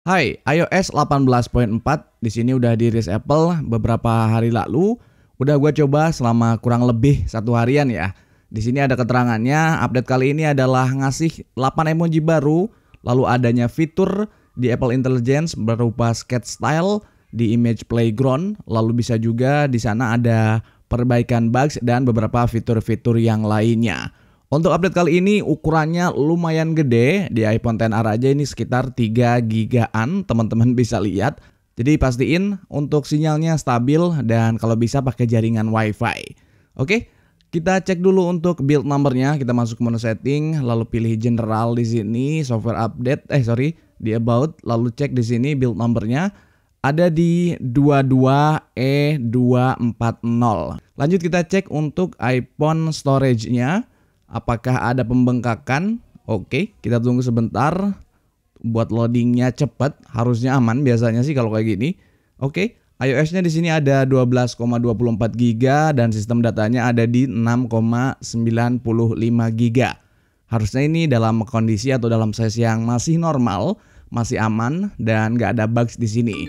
Hai, iOS 18.4 di sini udah dirilis Apple beberapa hari lalu. Udah gua coba selama kurang lebih 1 harian ya. Di sini ada keterangannya, update kali ini adalah ngasih 8 emoji baru, lalu adanya fitur di Apple Intelligence berupa sketch style di image playground, lalu bisa juga di sana ada perbaikan bugs dan beberapa fitur-fitur yang lainnya. Untuk update kali ini ukurannya lumayan gede, di iPhone XR aja ini sekitar 3 gigaan, teman-teman bisa lihat. Jadi pastiin untuk sinyalnya stabil dan kalau bisa pakai jaringan WiFi. Oke, kita cek dulu untuk build numbernya. Kita masuk ke menu setting, lalu pilih general di sini, software update, di about, lalu cek di sini build numbernya. Ada di 22E240. Lanjut kita cek untuk iPhone storage-nya. Apakah ada pembengkakan? Oke, kita tunggu sebentar. Buat loadingnya cepat, harusnya aman biasanya sih kalau kayak gini. Oke, iOS-nya di sini ada 12,24 GB dan sistem datanya ada di 6,95 GB. Harusnya ini dalam kondisi atau dalam size yang masih normal, masih aman dan nggak ada bugs di sini.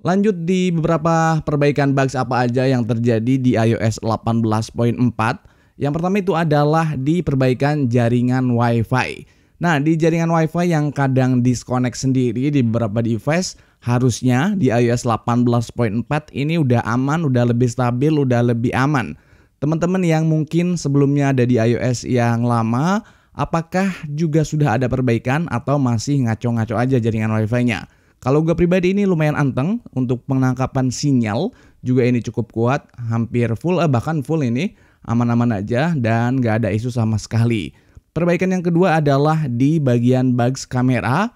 Lanjut di beberapa perbaikan bugs apa aja yang terjadi di iOS 18.4. Yang pertama itu adalah di perbaikan jaringan WiFi. Nah, di jaringan WiFi yang kadang disconnect sendiri di beberapa device, harusnya di iOS 18.4 ini udah aman, udah lebih stabil, udah lebih aman. Teman-teman yang mungkin sebelumnya ada di iOS yang lama, apakah juga sudah ada perbaikan atau masih ngaco-ngaco aja jaringan WiFi-nya? Kalau gue pribadi ini lumayan anteng untuk penangkapan sinyal, juga ini cukup kuat, hampir full, bahkan full ini. Aman-aman aja dan gak ada isu sama sekali. Perbaikan yang kedua adalah di bagian bugs kamera.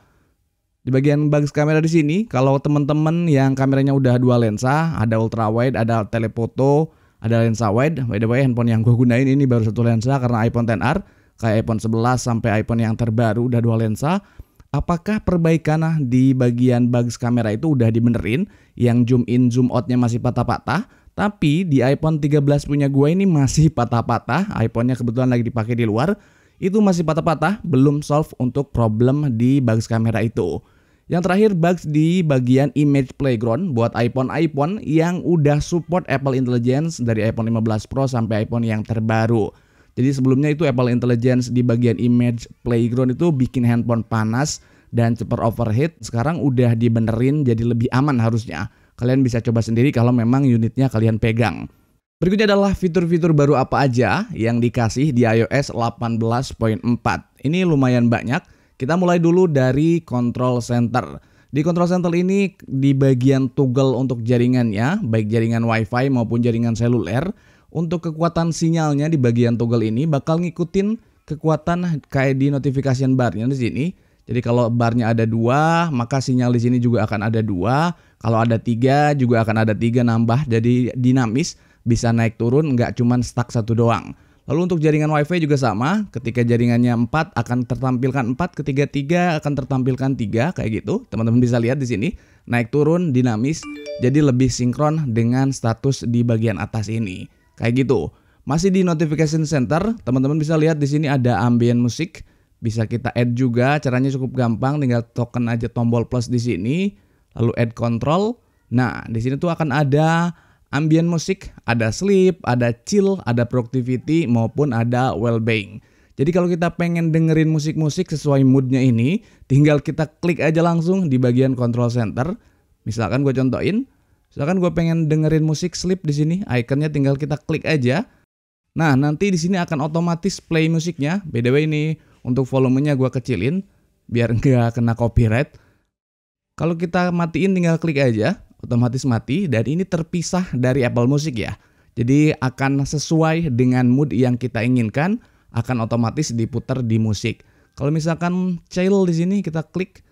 Di bagian bugs kamera di sini, kalau teman-teman yang kameranya udah 2 lensa, ada ultra wide, ada telefoto, ada lensa wide. By the way, handphone yang gue gunain ini baru 1 lensa karena iPhone XR. Kayak iPhone 11 sampai iPhone yang terbaru udah 2 lensa. Apakah perbaikan di bagian bugs kamera itu udah dibenerin? Yang zoom in, zoom outnya masih patah-patah. Tapi di iPhone 13 punya gue ini masih patah-patah. iPhone-nya kebetulan lagi dipakai di luar. Itu masih patah-patah, belum solve untuk problem di bugs kamera itu. Yang terakhir bugs di bagian image playground buat iPhone yang udah support Apple Intelligence dari iPhone 15 Pro sampai iPhone yang terbaru. Jadi sebelumnya itu Apple Intelligence di bagian image playground itu bikin handphone panas dan cepat overheat. Sekarang udah dibenerin jadi lebih aman harusnya. Kalian bisa coba sendiri kalau memang unitnya kalian pegang. Berikutnya adalah fitur-fitur baru apa aja yang dikasih di iOS 18.4. Ini lumayan banyak. Kita mulai dulu dari Control Center. Di Control Center ini di bagian toggle untuk jaringannya, baik jaringan WiFi maupun jaringan seluler, untuk kekuatan sinyalnya di bagian toggle ini bakal ngikutin kekuatan kayak di notification bar-nya di sini. Jadi kalau barnya ada 2, maka sinyal di sini juga akan ada 2. Kalau ada 3, juga akan ada 3 nambah. Jadi dinamis, bisa naik turun, nggak cuma stuck 1 doang. Lalu untuk jaringan WiFi juga sama. Ketika jaringannya 4 akan tertampilkan 4, ketika 3 akan tertampilkan 3, kayak gitu. Teman-teman bisa lihat di sini, naik turun, dinamis. Jadi lebih sinkron dengan status di bagian atas ini. Kayak gitu. Masih di notification center, teman-teman bisa lihat di sini ada ambient musik. Bisa kita add juga, caranya cukup gampang, tinggal token aja tombol plus di sini, lalu add control. Nah, di sini tuh akan ada ambient musik, ada sleep, ada chill, ada productivity maupun ada well-being. Jadi kalau kita pengen dengerin musik-musik sesuai moodnya ini, tinggal kita klik aja langsung di bagian control center. Misalkan gue contohin, misalkan gue pengen dengerin musik sleep di sini, ikonnya tinggal kita klik aja. Nah, nanti di sini akan otomatis play musiknya. By the way ini untuk volumenya gue kecilin biar nggak kena copyright. Kalau kita matiin tinggal klik aja, otomatis mati dan ini terpisah dari Apple Music ya. Jadi akan sesuai dengan mood yang kita inginkan, akan otomatis diputar di musik. Kalau misalkan chill di sini kita klik,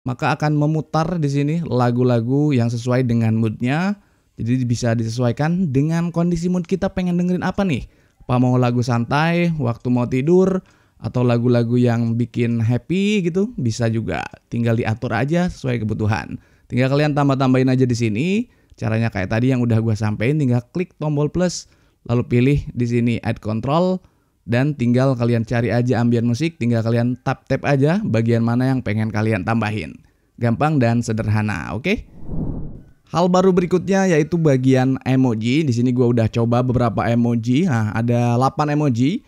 maka akan memutar di sini lagu-lagu yang sesuai dengan moodnya. Jadi bisa disesuaikan dengan kondisi mood kita pengen dengerin apa nih. Apa mau lagu santai, waktu mau tidur, atau lagu-lagu yang bikin happy gitu, bisa juga. Tinggal diatur aja sesuai kebutuhan. Tinggal kalian tambah-tambahin aja di sini. Caranya kayak tadi yang udah gue sampein, tinggal klik tombol plus, lalu pilih di sini add control, Dan tinggal kalian cari aja ambient musik, tinggal kalian tap-tap aja bagian mana yang pengen kalian tambahin. Gampang dan sederhana, oke? Hal baru berikutnya yaitu bagian emoji. Di sini gue udah coba beberapa emoji. Nah, ada 8 emoji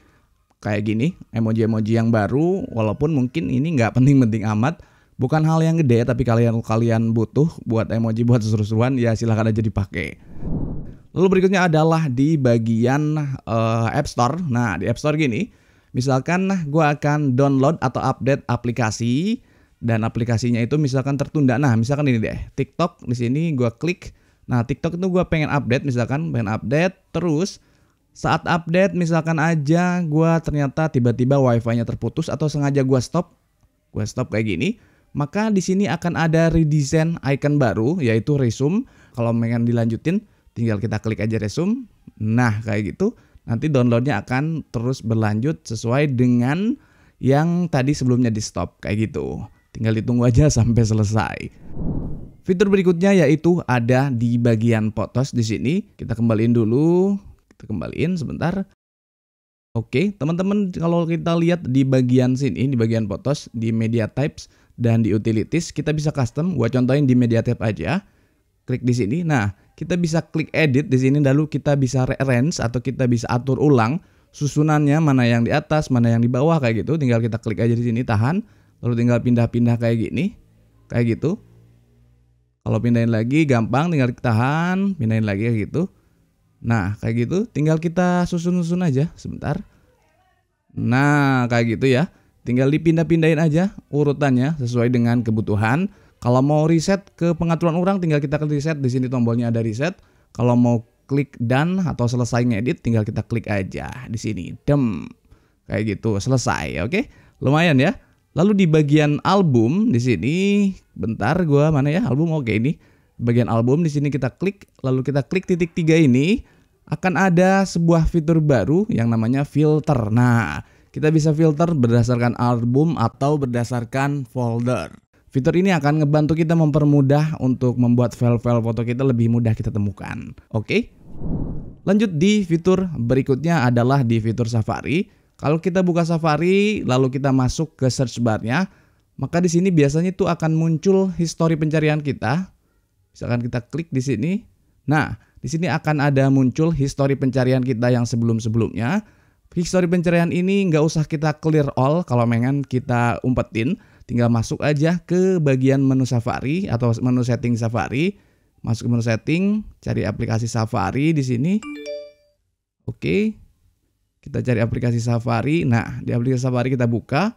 kayak gini, emoji-emoji yang baru. Walaupun mungkin ini nggak penting-penting amat, bukan hal yang gede, tapi kalian butuh buat emoji buat seru-seruan, ya silahkan aja dipakai. Lalu berikutnya adalah di bagian App Store. Nah, di App Store gini, misalkan gue akan download atau update aplikasi. Dan aplikasinya itu misalkan tertunda. Nah, misalkan ini deh, TikTok di sini gue klik. Nah, TikTok itu gue pengen update, misalkan pengen update. Terus saat update misalkan aja gue ternyata tiba-tiba wifi-nya terputus atau sengaja gue stop kayak gini. Maka di sini akan ada redesign icon baru yaitu resume. Kalau pengen dilanjutin, tinggal kita klik aja resume. Nah, kayak gitu. Nanti downloadnya akan terus berlanjut sesuai dengan yang tadi sebelumnya di stop kayak gitu. Tinggal ditunggu aja sampai selesai. Fitur berikutnya yaitu ada di bagian photos di sini. Kita kembaliin dulu. Kita kembaliin sebentar. Oke, teman-teman, kalau kita lihat di bagian sini, di bagian photos, di media types dan di utilities, kita bisa custom. Gua contohin di media type aja. Klik di sini. Nah, kita bisa klik edit di sini, lalu kita bisa rearrange atau kita bisa atur ulang susunannya, mana yang di atas, mana yang di bawah kayak gitu. Tinggal kita klik aja di sini, tahan. Lalu tinggal pindah-pindah kayak gini. Kayak gitu. Kalau pindahin lagi gampang, tinggal tahan, pindahin lagi kayak gitu. Nah, kayak gitu. Tinggal kita susun-susun aja sebentar. Nah, kayak gitu ya. Tinggal dipindah-pindahin aja urutannya sesuai dengan kebutuhan. Kalau mau reset ke pengaturan ulang, tinggal kita klik reset. Di sini tombolnya ada reset. Kalau mau klik done atau selesai ngedit, tinggal kita klik aja di sini. Kayak gitu, selesai. Oke. Lumayan ya. Lalu di bagian album di sini, bentar gua mana ya album, oke ini bagian album di sini kita klik, lalu kita klik titik 3 ini akan ada sebuah fitur baru yang namanya filter. Nah, kita bisa filter berdasarkan album atau berdasarkan folder. Fitur ini akan ngebantu kita mempermudah untuk membuat file-file foto kita lebih mudah kita temukan. Oke. Lanjut di fitur berikutnya adalah di fitur Safari. Kalau kita buka Safari, lalu kita masuk ke search bar-nya, maka di sini biasanya itu akan muncul histori pencarian kita. Misalkan kita klik di sini. Nah, di sini akan ada muncul histori pencarian kita yang sebelum-sebelumnya. Histori pencarian ini nggak usah kita clear all kalau pengen kita umpetin. Tinggal masuk aja ke bagian menu Safari atau menu setting Safari. Masuk ke menu setting, cari aplikasi Safari di sini. Oke. Kita cari aplikasi Safari. Nah, di aplikasi Safari kita buka.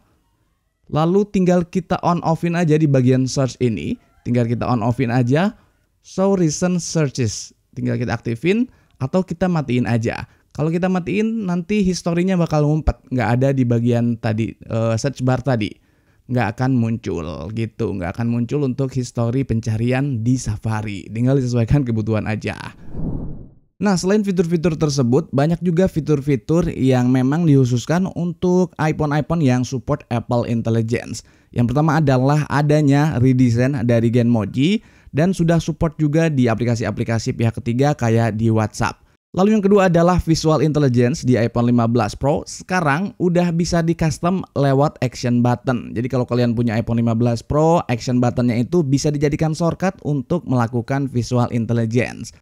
Lalu tinggal kita on offin aja di bagian search ini. Tinggal kita on offin aja. Show recent searches. Tinggal kita aktifin atau kita matiin aja. Kalau kita matiin nanti historinya bakal ngumpet. Nggak ada di bagian tadi search bar tadi. Nggak akan muncul gitu. Nggak akan muncul untuk histori pencarian di Safari. Tinggal disesuaikan kebutuhan aja. Nah, selain fitur-fitur tersebut, banyak juga fitur-fitur yang memang dikhususkan untuk iPhone-iPhone yang support Apple Intelligence. Yang pertama adalah adanya redesign dari Genmoji dan sudah support juga di aplikasi-aplikasi pihak ketiga kayak di WhatsApp. Lalu yang kedua adalah Visual Intelligence di iPhone 15 Pro. Sekarang udah bisa di custom lewat action button. Jadi kalau kalian punya iPhone 15 Pro, action buttonnya itu bisa dijadikan shortcut untuk melakukan Visual Intelligence.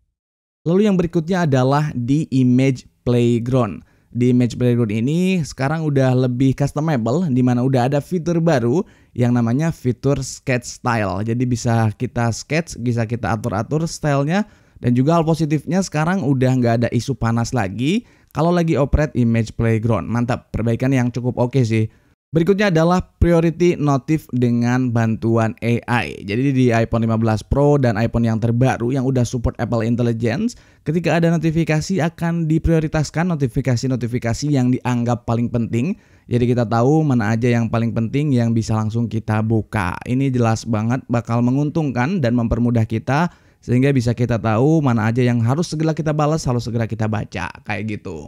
Lalu yang berikutnya adalah di Image Playground. Di Image Playground ini sekarang udah lebih customable, di mana udah ada fitur baru yang namanya fitur Sketch Style. Jadi bisa kita sketch, bisa kita atur-atur stylenya. Dan juga hal positifnya sekarang udah nggak ada isu panas lagi kalau lagi operate Image Playground. Mantap, perbaikan yang cukup oke sih. Berikutnya adalah Priority Notif dengan bantuan AI. Jadi di iPhone 15 Pro dan iPhone yang terbaru yang udah support Apple Intelligence, ketika ada notifikasi akan diprioritaskan notifikasi-notifikasi yang dianggap paling penting. Jadi kita tahu mana aja yang paling penting yang bisa langsung kita buka. Ini jelas banget bakal menguntungkan dan mempermudah kita sehingga bisa kita tahu mana aja yang harus segera kita balas, harus segera kita baca, kayak gitu.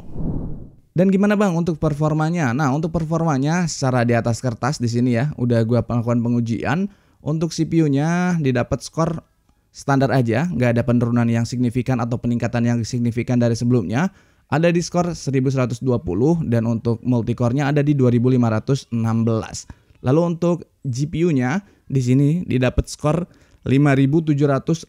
Dan gimana bang untuk performanya? Nah, untuk performanya secara di atas kertas di sini ya, udah gua lakukan pengujian. Untuk CPU-nya didapat skor standar aja, nggak ada penurunan yang signifikan atau peningkatan yang signifikan dari sebelumnya. ada di skor 1120 dan untuk multicore-nya ada di 2516. Lalu untuk GPU-nya di sini didapat skor 5788.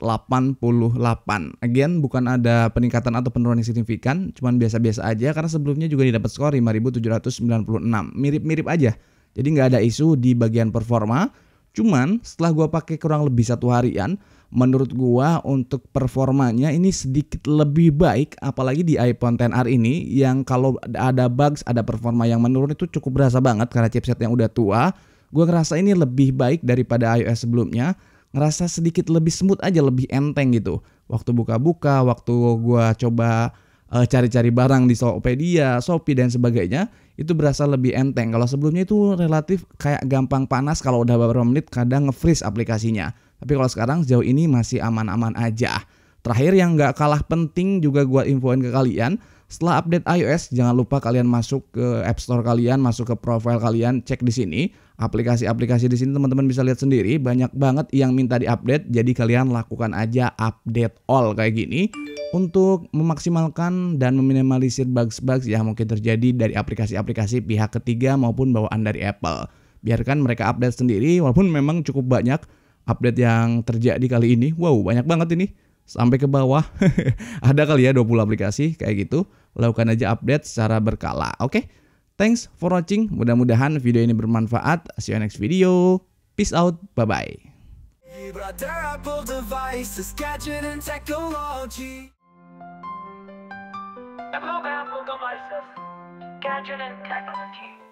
Again, bukan ada peningkatan atau penurunan yang signifikan, cuman biasa-biasa aja karena sebelumnya juga didapat skor 5796. Mirip-mirip aja. Jadi nggak ada isu di bagian performa. Cuman setelah gua pakai kurang lebih 1 harian, menurut gua untuk performanya ini sedikit lebih baik, apalagi di iPhone XR ini yang kalau ada bugs, ada performa yang menurun itu cukup berasa banget karena chipset yang udah tua. Gua ngerasa ini lebih baik daripada iOS sebelumnya, ngerasa sedikit lebih smooth aja, lebih enteng gitu. Waktu buka-buka, waktu gua coba cari-cari barang di Tokopedia, Shopee dan sebagainya, itu berasa lebih enteng. Kalau sebelumnya itu relatif kayak gampang panas, kalau udah beberapa menit kadang nge-freeze aplikasinya. Tapi kalau sekarang sejauh ini masih aman-aman aja. Terakhir yang nggak kalah penting juga gua infoin ke kalian, setelah update iOS jangan lupa kalian masuk ke App Store kalian, masuk ke profile kalian, cek di sini aplikasi-aplikasi di sini teman-teman bisa lihat sendiri, banyak banget yang minta diupdate. Jadi kalian lakukan aja update all kayak gini untuk memaksimalkan dan meminimalisir bugs-bugs yang mungkin terjadi dari aplikasi-aplikasi pihak ketiga maupun bawaan dari Apple. Biarkan mereka update sendiri, walaupun memang cukup banyak update yang terjadi kali ini. Wow, banyak banget ini. Sampai ke bawah. Ada kali ya 20 aplikasi kayak gitu. Lakukan aja update secara berkala. Oke. Thanks for watching. Mudah-mudahan video ini bermanfaat. See you next video. Peace out. Bye-bye. Brother, Apple devices, gadget and technology. Apple devices, gadget and technology.